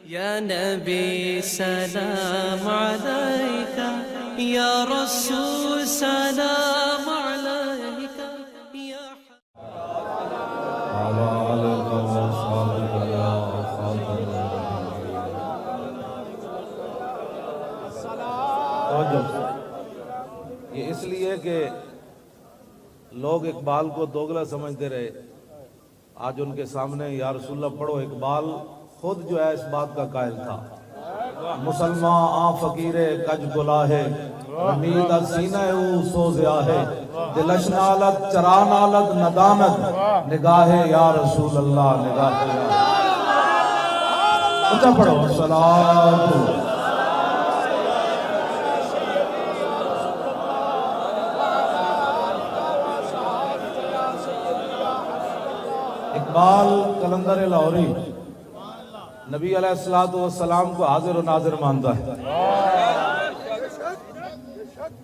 یا نبی سلام علیک، یا رسول سلام علیک، یا یہ اس لیے کہ لوگ اقبال کو دوگلا سمجھتے رہے. آج ان کے سامنے یا رسول اللہ پڑھو. اقبال خود جو ہے اس بات کا قائل تھا. مسلمان آ فقیر کج گلاہے، رمید سینہ او سوزیا ہے، دلش نالت چرا نالت ندامت، نگاہ یا رسول اللہ نگاہ یا رسول اللہ. اچھا پڑھو صلاۃ. اقبال قلندر لاہوری نبی علیہ السلام کو حاضر و ناظر مانتا ہے.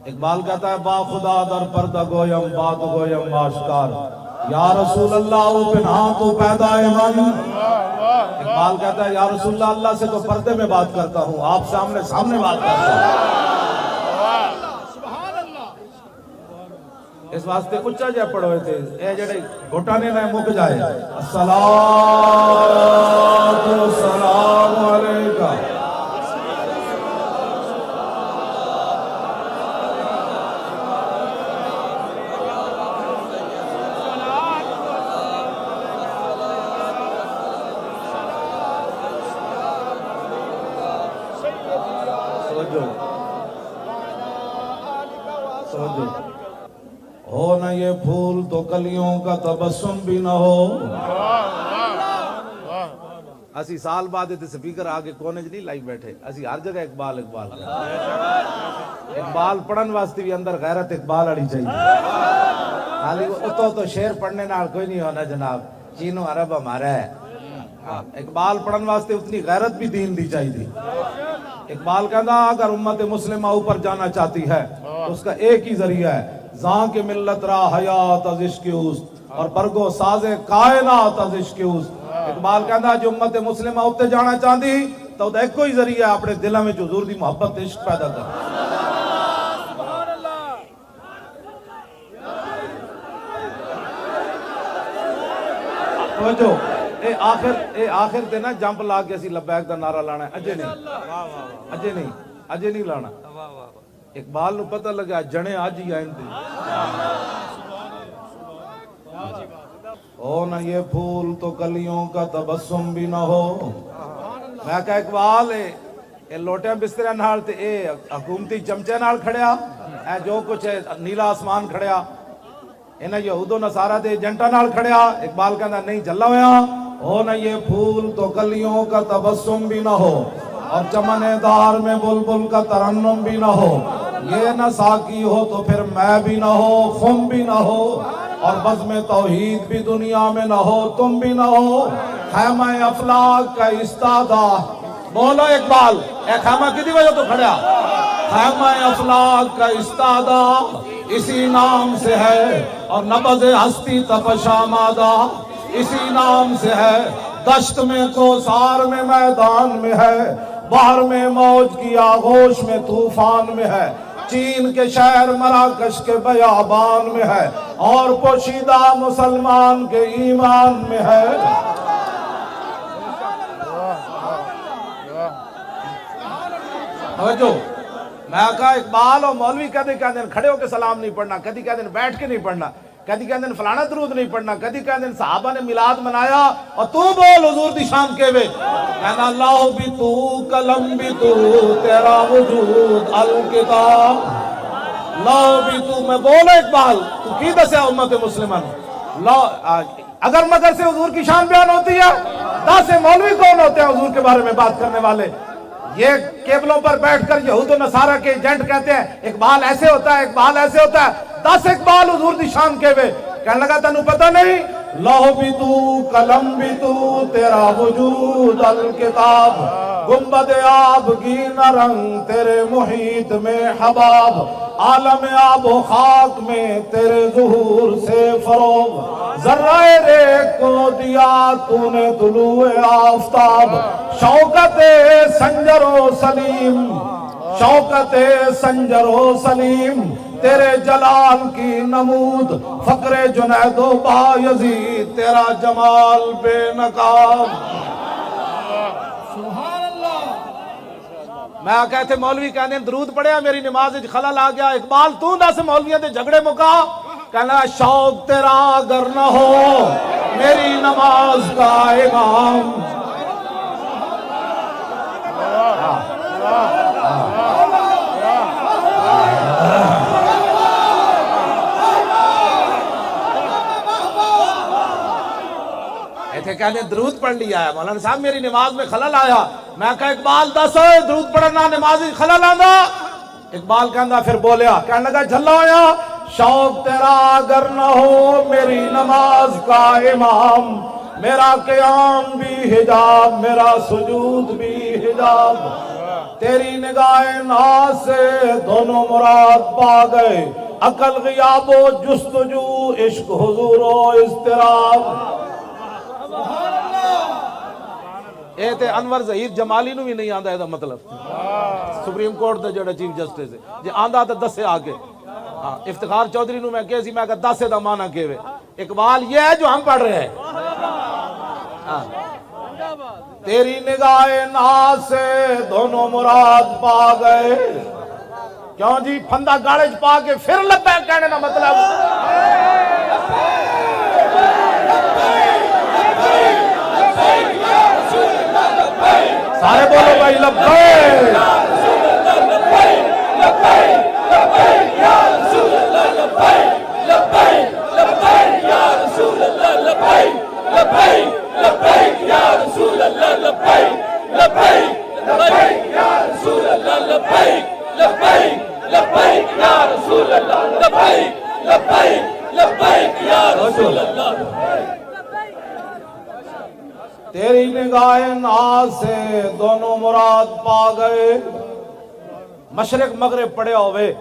اقبال کہتا ہے با خدا در پردہ گویم بات گویم آشکار، یا رسول اللہ او پنہاں تو پیدا ایمان. اقبال کہتا ہے یا رسول اللہ، اللہ سے تو پردے میں بات کرتا ہوں، آپ سے آمنے سامنے بات کرتا ہوں. اس واسطے اچھا جا پڑھوئے تھے اے جڑے گھٹانے نہ مک جائے. الصلاۃ والسلام علیکہ. سمجھو ہو نہ یہ پھول تو کلیوں کا تبسم بھی نہ ہو. اسی سال بعد تے سپیکر آگے کونے نہیں لائی بیٹھے، اسی ہر جگہ اقبال اقبال. اقبال پڑھن واسطے بھی اندر غیرت اقبال آڑی چاہیے. خالی اتو تو شعر پڑھنے نال کوئی نہیں ہونا جناب، چینو عرب ہمارا ہے. اقبال پڑھن واسطے اتنی غیرت بھی دین دی چاہیے. اقبال کہنا اگر امت مسلمہ اوپر جانا چاہتی ہے تو اس کا ایک ہی ذریعہ ہے، زاں کے ملت را حیات از عشق اوست اور برگو ساز کائنات از عشق اوست. اقبال کہنا جو امت مسلمہ اتنے جانا چاہتی تو ایک کوئی ذریعہ ہے اپنے دلوں میں حضور دی محبت عشق پیدا کر. توجہ اے آخر تے نا جمپ لا کے اسی لبیک دا نعرہ لانا ہے. اجے نہیں لانا. اقبال نو پتہ لگا جنے آج ہی آئیں تھے. ہو نہ یہ پھول تو کلیوں کا تبسم بھی نہ ہو. میں کہا اقبال اے لوٹے بسترے نال تے اے حکومتی چمچے نال کھڑیا، اے جو کچھ ہے نیلا آسمان کھڑیا، انہیں یہود و نصارہ دے ایجنٹا نال کھڑیا. اقبال کہنا نہیں جلا ہویا. ہو نہ یہ پھول تو کلیوں کا تبسم بھی نہ ہو، اور چمن دار میں بلبل کا ترنم بھی نہ ہو. یہ نہ ساکی ہو تو پھر میں بھی نہ ہو، خم بھی نہ ہو، اور بزم توحید بھی دنیا میں نہ ہو، تم بھی نہ ہو. خیمہ افلاک کا استادہ بولو اقبال، اے خیمہ کی دی وجہ تو کھڑیا. خیمہ افلاک کا استادہ اسی نام سے ہے، اور نبض ہستی تپش آمادہ اسی نام سے ہے. دشت میں کوثار میں میدان میں ہے، بحر میں موج کی آغوش میں طوفان میں ہے. چین کے شہر مراکش کے بیابان میں ہے، اور پوشیدہ مسلمان کے ایمان میں ہے. توجہ میں کہا اقبال اور مولوی کہتے دن کھڑے ہو کے سلام نہیں پڑھنا، کدی کہتے دن بیٹھ کے نہیں پڑھنا، کدی کہتے دن فلانا درود نہیں پڑھنا، کدی کہتے دن صحابہ نے میلاد منایا اور تو بول حضور دی شان کے وے. کہنا اللہ بھی تو قلم بھی تو تیرا وجود الکتاب. اللہ بھی تو میں بولو اقبال تو کی دسیا امت مسلمان. اگر مگر سے حضور کی شان بیان ہوتی ہے، 10 مولوی کون ہوتے ہیں حضور کے بارے میں بات کرنے والے؟ یہ کیبلوں پر بیٹھ کر یہود و نصارہ کے ایجنٹ کہتے ہیں اقبال ایسے ہوتا ہے، اقبال ایسے ہوتا ہے. 10 اقبال حضور دی شان کے وے. کہنے لگا تنو پتہ نہیں، لوح بھی تو قلم بھی تو تیرا وجود الکتاب. گنبد آبگینہ رنگ تیرے محیط میں حباب، عالم آب و خاک میں تیرے ظہور سے فروغ، ذرہ ریگ کو دیا تو نے طلوع آفتاب، شوکت سنجر و سلیم، شوکت سنجر و سلیم تیرے جلال کی نمود، فقر جنید و بایزید تیرا جمال بے نقاب۔ میں کہتے مولوی کہنے درود پڑھیا میری نماز خلل آ گیا، اقبال تو دس مولویاں دے جھگڑے مکا، کہنا شوق تیرا اگر نہ ہو میری نماز کا امام۔ ایتھے کہنے درود پڑھ لیا ہے مولانا صاحب میری نماز میں خلل آیا، میں کہا اقبال دس ہوئے درود پڑھنا نماز خلل آندا، اقبال کہندا پھر بولیا، کہنے لگا جھلا ہویا شوق تیرا اگر نہ ہو میری نماز کا امام، میرا قیام بھی حجاب میرا سجود بھی حجاب، تیری نگاہ ناز سے دونوں مراد پا گئے، عقل غیاب و جستجو عشق حضور و اضطراب۔ اے تے انور ظہیر جمالی نو بھی نہیں آندا ہے مطلب، سپریم کورٹ دے جڑا چیف جسٹس ہے جے آندا تے دسے آگے۔ افتخار چودھری نو میں کہے سی میں کہا دسے دا معنی کیوے، اقبال یہ ہے جو ہم پڑھ رہے ہیں۔ تیری نگاہ ناز سے دونوں مراد پا گئے، کیوں جی پھندا گاڑج پا کے پھر لبیک کہنے نا مطلب، سارے بولو بھائی لبیک تیری نگاہ ناز سے دونوں مراد پا گئے، مشرق مغرب پڑے ہوئے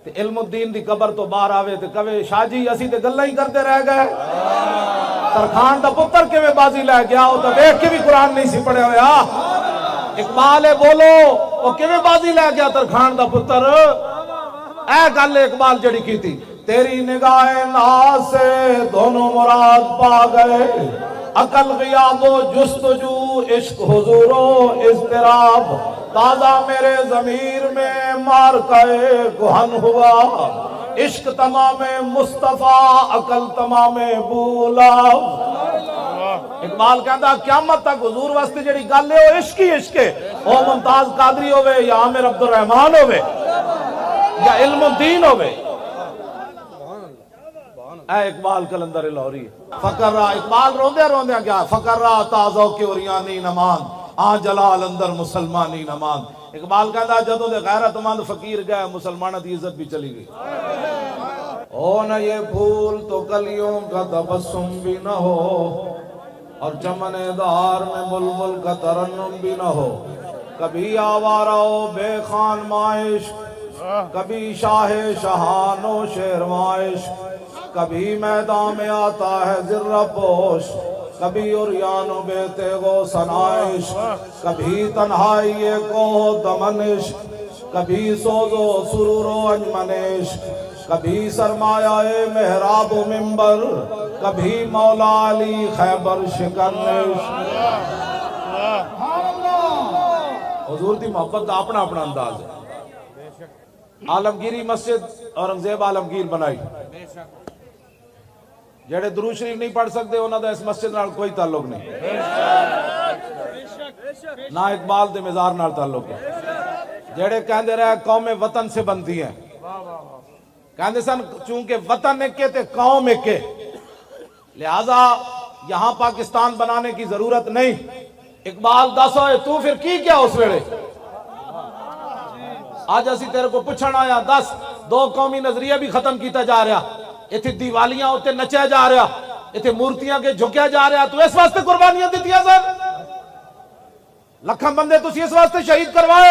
تے علم الدین دی قبر تو باہر آوے تے کہے شاہ جی اسی تے گلہ ہی کرتے رہ گئے، ترخان دا پتر کے میں بازی لے گیا وہ تو دیکھ کے بھی قرآن نہیں سی پڑھے ہویا۔ اقبال بولو وہ کے میں بازی لے گیا ترخان دا پتر، اے گل اقبال جڑی کی تھی، تیری نگاہ ناز سے دونوں مراد پا گئے، عقل غیاب و جستجو عشق حضور و اضطراب، تازہ میرے ضمیر میں مارکہ گہن ہوا، عشق تمام مصطفیٰ عقل تمام بولا۔ اقبال کہتا قیامت تک حضور واسطے جڑی گل ہے وہ عشق ہی عشق ہے، وہ ممتاز قادری ہوئے یا عامر عبد الرحمن ہوئے یا علم الدین ہوئے۔ اے اقبال کلندر لاہوری فقر را اقبال روندے روندے گیا، فقر را تازہ کے اوریانی نمان آ جلال اندر مسلمانی نمان۔ اقبال کہتا جدوں دے غیرت مند فقیر گئے مسلمانہ دی عزت بھی چلی گئی۔ او نہ یہ پھول تو کلیوں کا تبسم بھی نہ ہو، اور چمن دار میں بلبل کا ترنم بھی نہ ہو، کبھی آوارہ و بے خان مائش، کبھی شاہ شہان و شیر مائش، کبھی میدان میں آتا ہے ذرہ پوش، کبھی عریان و بے تیغ و سنائش، کبھی تنہائی کو دمنش، کبھی سوز و سرور و انجمنش، کبھی سرمایہ محراب و منبر، کبھی مولا علی خیبر شکنش۔ حضور دی محبت دا اپنا اپنا انداز ہے۔ عالمگیری مسجد اورنگزیب عالمگیر بنائی، جڑے درود شریف نہیں پڑھ سکتے انہاں دا اس مسجد نال کوئی تعلق نہیں، نہ اقبال دے مزار نال تعلق ہے۔ جڑے کہندے رہے قوم وطن سے بنتی ہیں، کہندے سن چونکہ وطن ایک تے قوم ایک، لہذا یہاں پاکستان بنانے کی ضرورت نہیں۔ اقبال دس ہوئے تو پھر کی کیا اس ویلے؟ آج اسی تیرے کو پوچھنا آیا، دس دو قومی نظریہ بھی ختم کیتا جا رہا، ایتھے دیوالیاں ہوتے نچے جا رہا، ایتھے مورتیاں کے جھکیا جا رہا، تو اس واسطے قربانیاں دیتیاں سن؟ ਲੱਖਾਂ ਬੰਦੇ ਤੁਸੀਂ ਇਸ ਵਾਸਤੇ ਸ਼ਹੀਦ ਕਰਵਾਏ,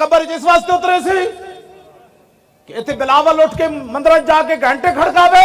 ਕਬਰ 'ਚ ਇਸ ਵਾਸਤੇ ਉਤਰੇ ਸੀ ਕਿ ਇੱਥੇ ਬਿਲਾਵਲ ਉੱਠ ਕੇ ਮੰਦਰਾਂ 'ਚ ਜਾ ਕੇ ਘੰਟੇ ਖੜਕਾਵੇ।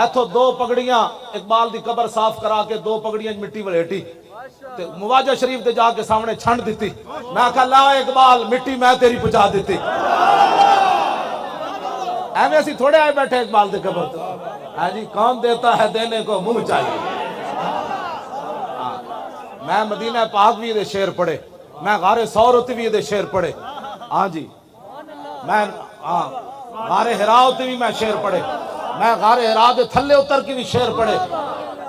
ایتھو دو پگڑیاں اقبال دی قبر صاف کرا کے دو پگڑیاں مٹی ولیٹی تے مواجہ شریف تے جا کے سامنے چھنڈ دیتی. میں کہا لا اقبال مٹی میں تیری پہنچا دیتی. ایویں اسی تھوڑے آئے بیٹھے اقبال دے قبر تے. ہاں جی کون دیتا ہے دینے کو منہ چاہیے. میں مدینہ پاک بھی دے شعر پڑھے, میں غار ثور بھی دے شعر پڑھے. ہاں جی میں غار ہراء بھی میں شعر پڑھے. میں غار ہراء دے تھلے اتر کی بھی شعر پڑھے.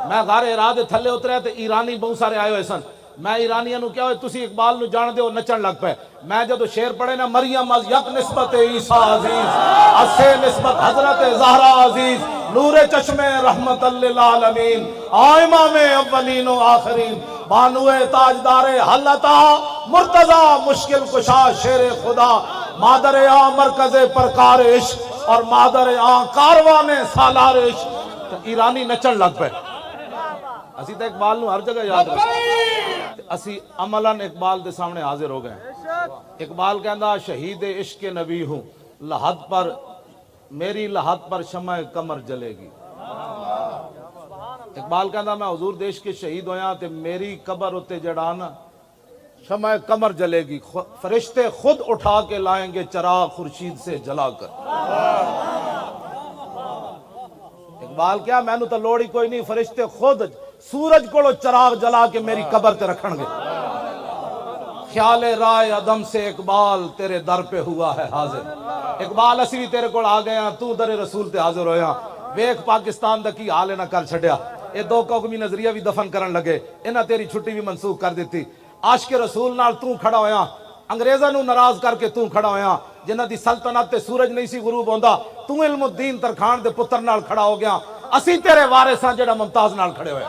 میں غار ہراء دے تھلے اترے تے ایرانی بہت سارے آئے ہوئے سن. میں ایرانیاں نو کیا ہوئے تسی اقبال نو جان دے ہو نچن لگ پے. میں جدو شعر پڑھے نا مریم از یک نسبت عیسیٰ عزیز اسے نسبت حضرت زہرا عزیز نور چشم رحمت للعالمین امام اولین و آخرین بانو تاجدار حلتا مرتضی مشکل کشا شیر خدا مادر آ مرکز پرکار عشق اور مادر آ کاروان سالار عشق. ایرانی نچن لگ پے. اسی تو اقبال نو ہر جگہ یاد رکھتے. اسی عملاً اقبال دے سامنے حاضر ہو گئے. اقبال کہندا شہید عشق نبی ہوں لحد پر میری لحد پر شمع قمر جلے گی. اقبال کہندا میں حضور دیش کے شہید ہویا تے میری قبر اتے جڑانا شمع قمر جلے گی. فرشتے خود اٹھا کے لائیں گے چراغ خورشید سے جلا کر. اقبال کیا میں نو تو لوڑی کوئی نہیں, فرشتے خود سورج کو چراغ جلا کے میری قبر تے رکھن گے. خیال رائے عدم سے اقبال تیرے در پہ ہوا ہے حاضر. اقبال اسی بھی تیرے کو آ گئے ہیں تو در رسول تے حاضر ہویا. ویکھ پاکستان دا کی حال نہ کر چھڈیا. اے دو قومی نظریہ بھی دفن کرن لگے. انہاں تیری چھٹی بھی منسوخ کر دیتی. عاشق رسول نال تو کھڑا ہویا, انگریزاں نو ناراض کر کے تو کھڑا ہویا. جنہاں دی سلطنت تے سورج نہیں سی غروب ہوندا تو علم الدین ترکھان دے پتر نال کھڑا ہو گیا. اسی تیرے وارث ہاں جڑا ممتاز نال کھڑے ہوئے.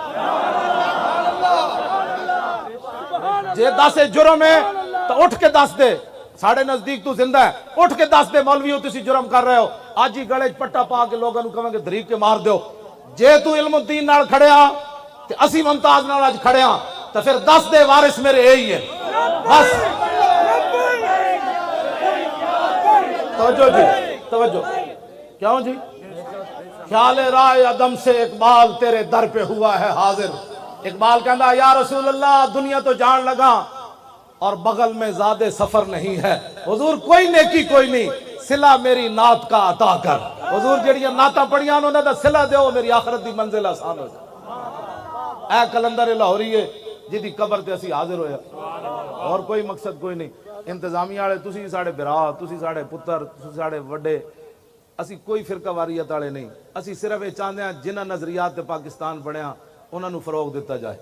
جے دس جرم ہے تو اٹھ کے دس دے, ساڑھے نزدیک تو زندہ ہے, اٹھ کے دس دے مولوی ہو تسی جرم کر رہے ہو. آج ہی گلے پٹا پا کے لوگاں نو کہیں گے دھریک کے مار دیو. جے تو علم الدین نال کھڑے ہاں تے اسی ممتاز نال آج کھڑے ہاں تو پھر دس دے وارث میرے یہی ہے بس. توجہ جی توجہ. کیوں جی؟ خیال رائے عدم سے اقبال تیرے در پہ ہوا ہے حاضر. اقبال کہندا یا رسول اللہ دنیا تو جان لگا اور بغل میں زیادہ سفر نہیں ہے. حضور کوئی نیکی کوئی نہیں, صلہ میری نعت کا عطا کر. حضور جڑیاں نعتاں پڑھیاں انہوں نے صلہ دیو میری آخرت دی منزل آسان ہو جائے. اے کلندر لاہوری جدی قبر تے اسی حاضر ہویا, اور کوئی مقصد کوئی نہیں. انتظامیہ والے تسی ساڑے برا, تسی ساڑے پتر, تسی ساڑے وڈے, اسی کوئی فرقہ واریت والے نہیں. اسی صرف یہ چاہتے ہیں جنہ نظریات تے پاکستان بنیا انہوں نے فروغ دیتا جائے.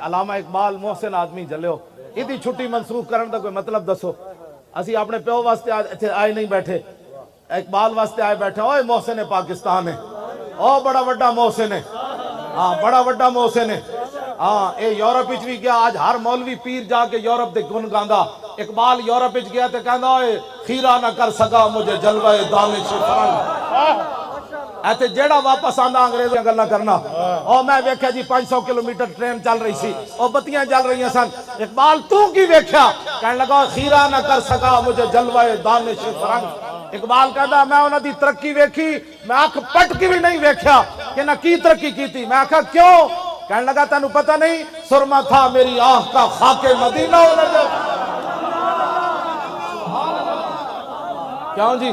علامہ اقبال محسن آدمی جلے ہو, ادھی چھٹی منسوخ کرن دا کوئی مطلب دسو. اسی اپنے پیو واسطے آئے نہیں بیٹھے, اقبال واسطے آئے بیٹھے. اوہ محسن پاکستان ہے, اوہ بڑا وڈا محسن ہے, ہاں بڑا وڈا محسن ہے. ہاں اے یورپ وچ بھی گیا, آج ہر مولوی پیر جا کے یورپ دے گن گاندا. اقبال یورپ وچ گیا تے کہندا اوے خیرہ نہ کر سکا مجھے جلوہ دانش فرنگ. ایتھے جیڑا واپس آندا انگریزاں گلاں کرنا. او میں ویکھیا جی 500 کلومیٹر ٹرین چل رہی سی, او بتیاں جل رہی سن. اقبال تو کی ویکھیا؟ کہنے لگا خیرہ نہ کر سکا مجھے جلوہ دانش فرنگ. اقبال کہندا میں انہاں دی ترقی ویکھی, میں اکھ پٹ کے بھی نہیں ویکھیا کہ نہ کی ترقی کیتی. میں کہا کیوں؟ کہنے لگا تینوں پتہ نہیں سرما تھا میری آنکھ کا خاک مدینہ ہونے دے. کیوں جی؟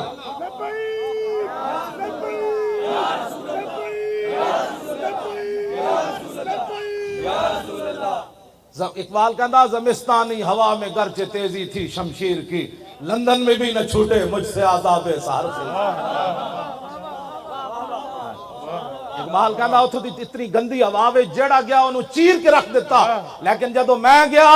اقبال کہندا زمستانی ہوا میں گرچہ تیزی تھی شمشیر کی, لندن میں بھی نہ چھوٹے مجھ سے عذاب سہر سے. اقبال کہندا اتھوں دی اتنی گندی ہوا وچ جیڑا گیا انہوں چیر کے رکھ دیتا, لیکن جدو میں گیا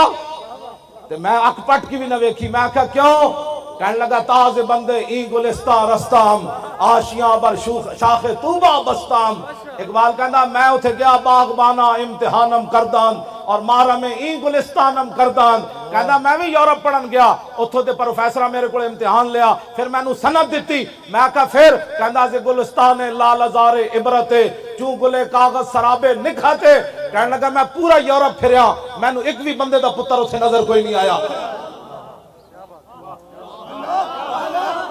تے میں اکھ پٹ کی بھی نہ ویکھی. میں کہا کیوں؟ کہنے لگا تاز بندے ای گلستہ رستام آشیاں بر شاخ طوبہ بستام. اقبال کہندا میں اتھے گیا باغبانا امتحانم کردان اور مارا میں ای گلستانم کردان. کہندا میں بھی یورپ پڑھن گیا, اتھوں دے پروفیسرہ میرے کو امتحان لیا, پھر میں نو سند دیتی. میں کہا پھر؟ کہندا سے گلستان لال ازار عبرتے چوں گلے کاغذ سرابے نکھاتے. کہنے لگا میں پورا یورپ پھریا, میں نو ایک بھی بندے دا پتر اتھے نظر کوئی نہیں آیا,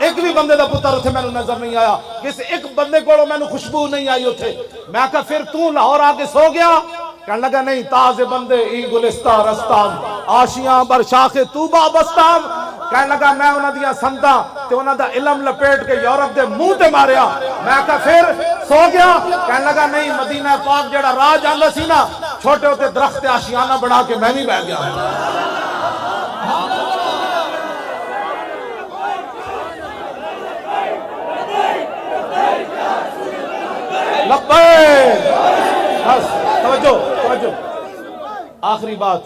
ایک بھی بندے دا پتر اتھے میں نظر نہیں آیا, کسی ایک بندے کو میں خوشبو نہیں آئی اتھے. میں کہا پھر تو لاہور آ کے سو گیا؟ کہنے لگا نہیں, تازے بندے ای گلستان رستان آشیاں بر شاخ توبہ بستان. کہنے لگا میں انہاں دیاں سندا تے انہاں دا علم لپیٹ کے یورپ دے منہ تے ماریا. میں کہا پھر سو گیا؟ کہنے لگا نہیں, مدینہ پاک جڑا راہ جاندا سی نا, چھوٹے ہوتے درخت آشیانہ بنا کے میں بھی بیٹھ گیا. لبیک. بس توجہ. آخری بات,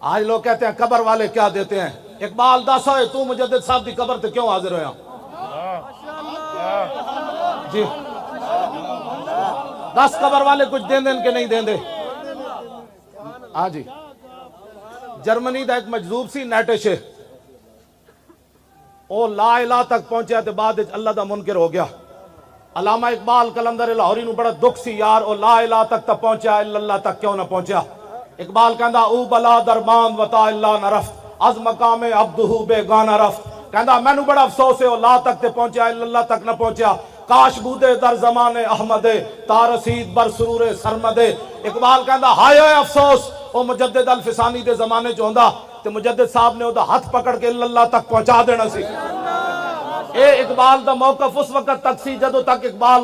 آج لوگ کہتے ہیں قبر والے کیا دیتے ہیں. اقبال دس ہوئے تو مجدد صاحب دی قبر تے کیوں حاضر ہویا؟ جی دس قبر والے کچھ دیں دیں کہ نہیں دیں دے؟ ہاں جی. جرمنی دا ایک مجذوب سی نیٹش, او لا الہ تک پہنچیا تے بعد اللہ دا منکر ہو گیا. علامہ اقبال کلندر لاہوری نو بڑا دکھ سی, یار او لا الہ تک تا پہنچیا, اللہ تک کیوں نہ پہنچیا. اقبال کہندا او بلا درمان وطا اللہ نہ رفت, از مقام عبدہو بے گانا رفت. کہندا میں نو بڑا افسوس ہے, او لا تک تے پہنچیا, اللہ تک نہ پہنچیا. کاش بودے در زمان احمد تا رسید بر سرور سرمد. اقبال کہندا ہائے افسوس, او مجدد الفسانی دے زمانے چ ہوندا تے مجدد صاحب نے او دا ہاتھ پکڑ کے اللہ تک پہنچا دینا سی. اے اقبال دا موقف اس وقت تک سی جدو تک اقبال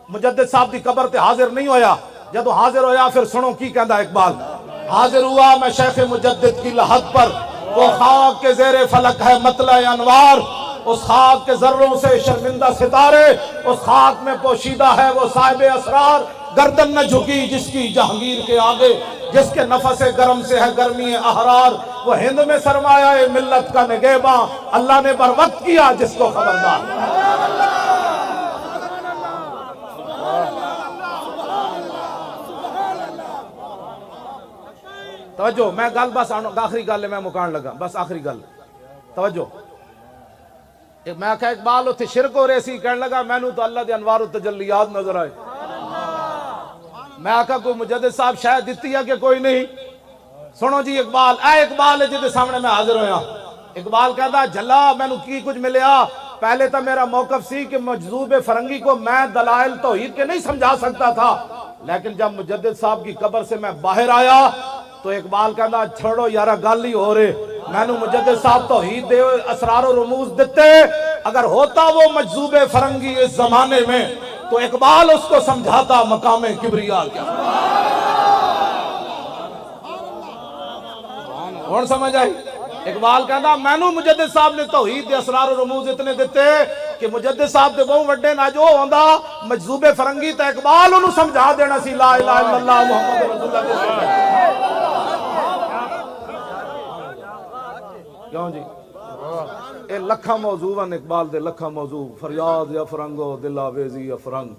مجدد صاحب دی قبر تے حاضر نہیں ہویا. جدو حاضر ہویا پھر سنو کی کہندا اقبال. حاضر ہوا میں شیخ مجدد کی لحد پر, وہ خاک کے زیر فلک ہے مطلع انوار. اس خاک کے ذروں سے شرمندہ ستارے, اس خاک میں پوشیدہ ہے وہ صاحب اسرار. گردن نہ جھکی جس کی جہانگیر کے آگے, جس کے نفس گرم سے ہے گرمی احرار. وہ ہند میں سرمایہ ملت کا نگہباں, اللہ نے بر وقت کیا جس کو خبردار. توجہ, میں گل بس آخری گل ہے, میں مکان لگا بس آخری گل. توجہ, میں کہا اقبال اتھے شرک ہو رہے سی, کہنے لگا میں نو تو اللہ دے انوار و تجلیات نظر آئے. میں کہا کوئی مجدد صاحب شاید دیتی ہے کہ کوئی نہیں. سنو جی اقبال, اے اقبال ہے جدے سامنے میں حاضر ہویا. اقبال کہتا جلا میں نو کی کچھ ملیا. پہلے تو میرا موقف سی کہ مجذوب فرنگی کو میں دلائل توحید کے نہیں سمجھا سکتا تھا, لیکن جب مجدد صاحب کی قبر سے میں باہر آیا تو اقبال کہتا چھوڑو یارا گل ہی ہو رہے, میں نو مجدد صاحب توحید دے اسرار و رموز دیتے. اگر ہوتا وہ مجذوب فرنگی اس زمانے میں تو اقبال اس کو سمجھاتا مقام کبریا کیا. کون سمجھ آئی؟ اقبال کہتا میں نو مجدد صاحب نے توحید دے اسرار و رموز اتنے دیتے کہ مجدد صاحب دے بہت وڈے نہ جو ہوندا مجذوب فرنگی تے اقبال انہوں سمجھا دینا سی لا الہ الا اللہ محمد رسول اللہ. کیوں جی اے لکھا موضوع ہیں اقبال دے, لکھا موضوع. فریاد یا فرنگو دل آویزی یا فرنگ,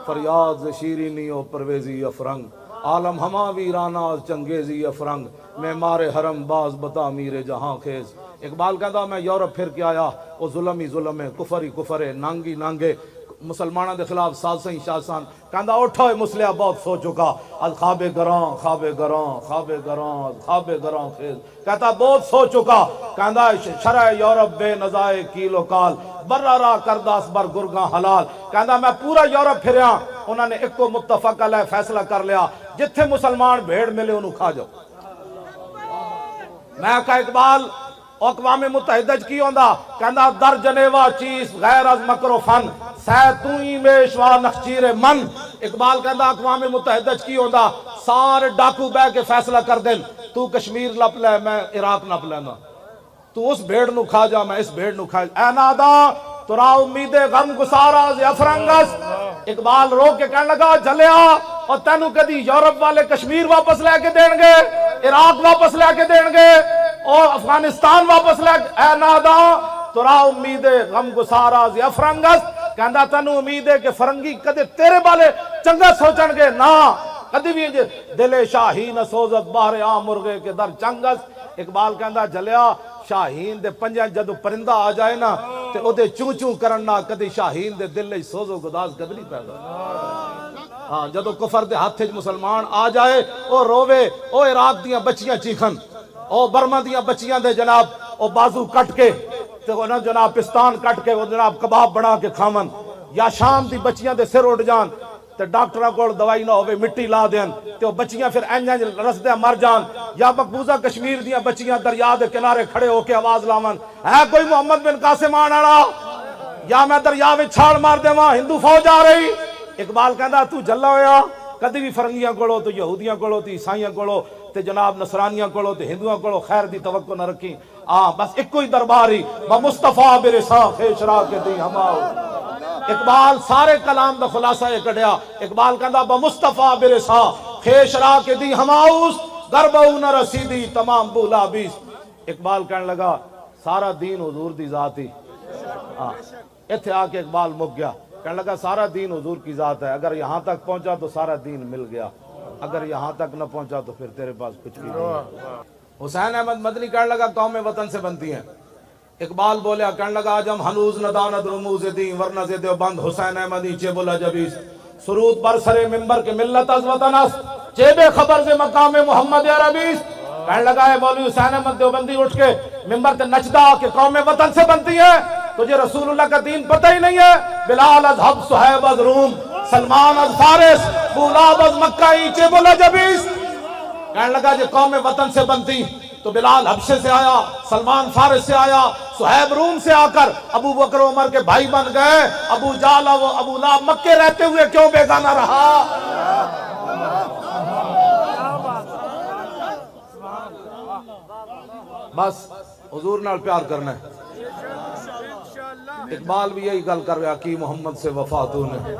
فریاد ز شیرینی و پرویزی یا فرنگ, عالم ہما ویرانا چنگیزی یا فرنگ, معمار حرم باز بتا میر جہاں خیز. اقبال کہتا میں یورپ پھر کے آیا, وہ ظلم ہی ظلم ہے, کفر ہی کفر ہے, نانگی نانگے مسلمانہ دے خلاف سازشیں شاسان. کہتا اٹھو مسلح بہت سو چکا, از خواب گراں خواب گراں خواب گراں خواب گراں خیز. کہتا بہت سو چکا. کہتا شرع یورپ بے نزائے کیل و کال, برا را کرداس بر گرگاں حلال. کہتا میں پورا یورپ پھریا, انہوں نے ایک کو متفق علیہ فیصلہ کر لیا, جتھے مسلمان بھیڑ ملے انہوں کھا جاؤ. میں کہا اقبال اقوام متحدہ کی ہوندا؟ کہندا در جنیوا چیز غیر از مکر و فن, سیتوئی میشوا نخچیر من. اقبال کہندا اقوام متحدہ کی ہوندا؟ سارے ڈاکو بے کے فیصلہ کر دیں, تو کشمیر لپ لے میں عراق نپ لینا, تو اس بھیڑ نو کھا جا میں اس بھیڑ نو کھا جا. اے نادا ترا امید غم گسارا ز افرنگس. اقبال رو کے کہنے لگا جلیا, اور تینو کدی یورپ والے کشمیر واپس لے کے دیں گے, عراق واپس لے کے دیں گے, اور افغانستان واپس لے کے. اے نادا ترا امید غم گسارا ز افرنگس. کہندا تینو امید ہے کہ فرنگی کدے تیرے والے چنگا سوچن گے نا, کدی بھی دل شاہین سوزت باہر عام مرغے کے در چنگس. اقبال کہندا جلیا شاہین دے پنجاں جدو پرندہ آ جائے نا تے او دے چوں چوں کرنا, کدی شاہین دے دل لئی سوز و گداز کدی نہیں پیدا. ہاں جدو کفر دے ہاتھ وچ مسلمان آ جائے او روے, او عراق دیاں بچیاں چیخن, او برما دیاں بچیاں دے جناب او بازو کٹ کے تے وہ نا جناب پستان کٹ کے وہ جناب کباب بنا کے کھاون، یا شام دی بچیاں دے سر اٹھ جان تے ڈاکٹراں کول دوائی نہ ہوے مٹی لا دین تے وہ بچیاں پھر انج رسدے مر جان، یا مقبوضہ کشمیر دیاں بچیاں دریا دے کنارے کھڑے ہو کے آواز لاون ہے کوئی محمد بن قاسم آن والا، یا میں دریا وچ چھال مار دیواں ہندو فوج آ رہی۔ اقبال کہندا تو جلا ہویا کدی بھی فرنگیاں کولو تو یہودیاں کولو تو عیسائیاں کولو تے جناب نصرانیاں کولو تے ہندوؤں کولو خیر دی توقع نہ رکھی، بس ایک کوئی درباری بمصطفیٰ برسا خیشرا کے دی ہماؤ۔ اقبال سارے کلام دا خلاصہ یہ کڑیا، اقبال کہندا بمصطفیٰ برسا خیشرا کے دی ہماؤس گربہو نہ رسیدی تمام بولا بیس۔ اقبال کہنے لگا سارا دین حضور دی ذات ہی، ایتھے آ کے اقبال مک گیا، کہنے لگا سارا دین حضور کی ذات ہے، اگر یہاں تک پہنچا تو سارا دین مل گیا، اگر یہاں تک نہ پہنچا تو پھر تیرے پاس کچھ بھی نہیں۔ حسین احمد مدنی کہنے لگا قومیں وطن سے بنتی ہیں، اقبال بولیا کہنے لگا آج ہم ہنوز نداند رموز دین ورنہ زید بند حسین احمدی چے بولا جبیس سرود بر سر ممبر کے ملت از وطن است چے بے خبر سے مقام محمد عربیس۔ کہنے لگا ہے مولوی حسین احمد دیوبندی اٹھ کے ممبر تے نچدا کہ قومیں وطن سے بنتی ہیں، تجھے رسول اللہ کا دین پتہ ہی نہیں ہے، بلال از حب صہیب از روم سلمان از فارس بولاب از مکہ چے بولا جبیس۔ کہنے لگا جے قوم وطن سے بنتی تو بلال حبشے سے آیا، سلمان فارس سے آیا، صہیب روم سے آ کر ابو بکر عمر کے بھائی بن گئے، ابو جہل و ابو لہب مکے رہتے ہوئے کیوں بیگانہ رہا؟ بس حضور نال پیار کرنا ہے۔ اقبال بھی یہی گل کر رہا کی محمد سے وفا تو نے